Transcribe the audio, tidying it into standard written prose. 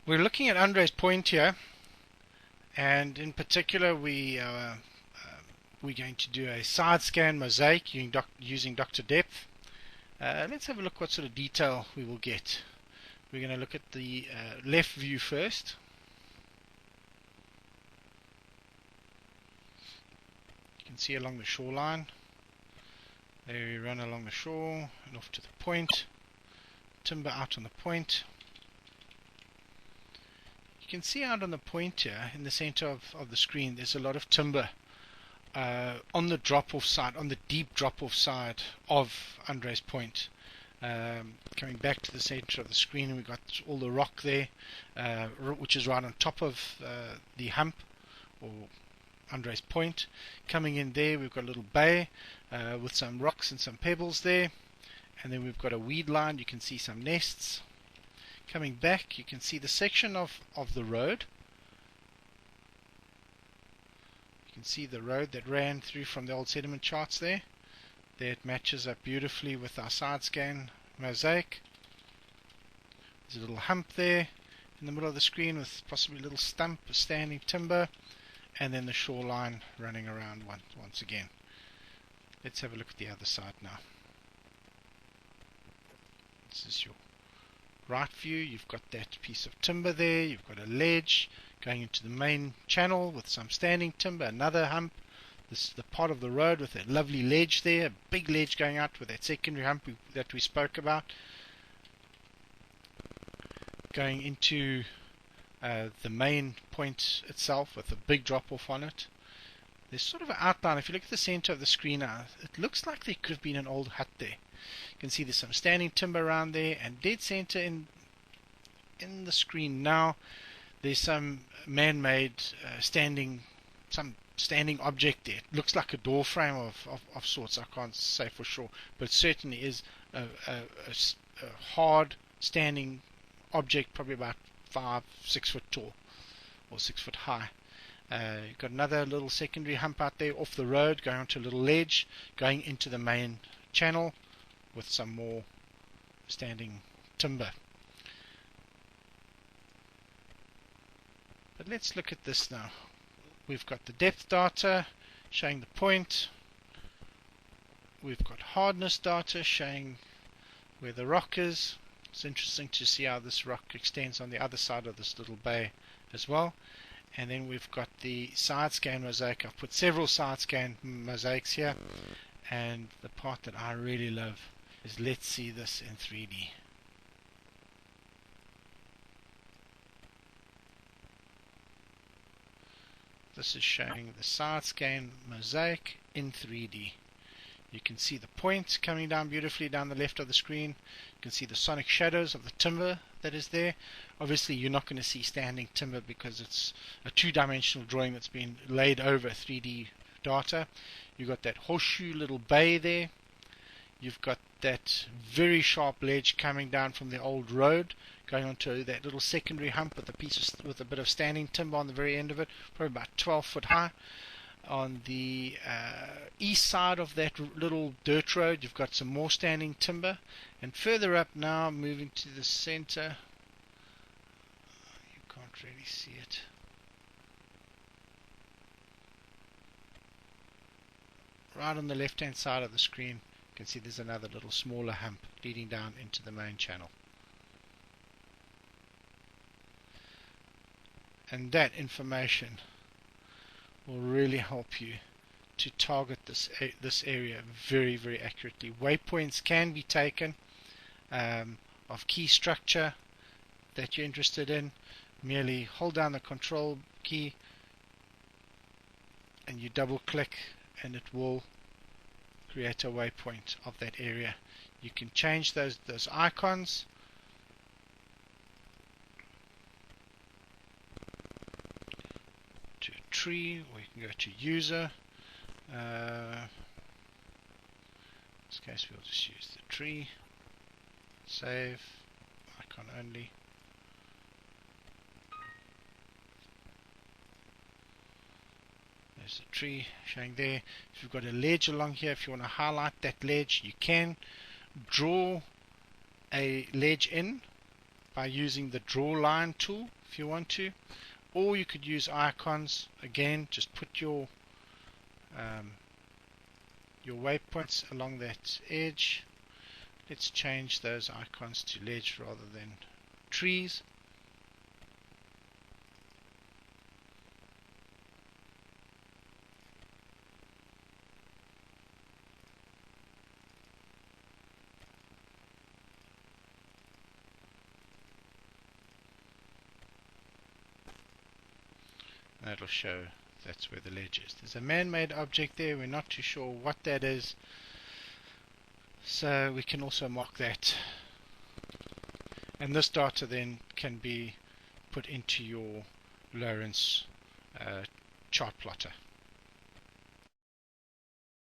We're looking at Andre's point here, and in particular we're going to do a side scan mosaic using DrDepth. Let's have a look what sort of detail we will get. We're going to look at the left view first. You can see along the shoreline. There we run along the shore and off to the point. Timber out on the point. You can see out on the point here in the center of the screen there's a lot of timber on the drop-off side, on the deep drop-off side of Andre's point. Coming back to the center of the screen, we've got all the rock there, which is right on top of the hump or Andre's point. Coming in there, we've got a little bay with some rocks and some pebbles there, and then we've got a weed line. You can see some nests. Coming back, you can see the section of the road. You can see the road that ran through from the old sediment charts there. There it matches up beautifully with our side scan mosaic. There's a little hump there in the middle of the screen with possibly a little stump of standing timber, and then the shoreline running around once again. Let's have a look at the other side now. This is your right view. You've got that piece of timber there, you've got a ledge going into the main channel with some standing timber, another hump. This is the part of the road with that lovely ledge there, a big ledge going out with that secondary hump that we spoke about. Going into the main point itself with a big drop off on it. There's sort of an outline. If you look at the center of the screen now, it looks like there could have been an old hut there. You can see there's some standing timber around there, and dead center in the screen now there's some man-made standing object there. It looks like a door frame of sorts. I can't say for sure, but it certainly is a hard standing object, probably about 5-6 foot tall or 6 foot high. You've got another little secondary hump out there off the road going onto a little ledge going into the main channel with some more standing timber. But let's look at this now. We've got the depth data showing the point. We've got hardness data showing where the rock is. It's interesting to see how this rock extends on the other side of this little bay as well. And then we've got the side scan mosaic. I've put several side scan mosaics here, and the part that I really love is let's see this in 3D. This is showing the side scan mosaic in 3D. You can see the point coming down beautifully down the left of the screen. You can see the sonic shadows of the timber that is there. Obviously you're not going to see standing timber because it's a two-dimensional drawing that's been laid over 3D data. You've got that horseshoe little bay there. You've got that very sharp ledge coming down from the old road going onto that little secondary hump with a bit of standing timber on the very end of it, probably about 12 foot high. On the east side of that little dirt road you've got some more standing timber, and further up now, moving to the center, you can't really see it. Right on the left hand side of the screen you can see there's another little smaller hump leading down into the main channel. And that information will really help you to target this area very, very accurately. Waypoints can be taken of key structure that you're interested in. Merely hold down the control key and you double click and it will create a waypoint of that area. You can change those icons. Tree, or you can go to user. In this case we'll just use the tree. Save, icon only. There's the tree showing there. If you've got a ledge along here, if you want to highlight that ledge, you can draw a ledge in by using the draw line tool if you want to, or you could use icons. Again, just put your waypoints along that edge. Let's change those icons to ledge rather than trees. That'll show that's where the ledge is. There's a man-made object there. We're not too sure what that is, so we can also mark that. And this data then can be put into your Lorentz chart plotter.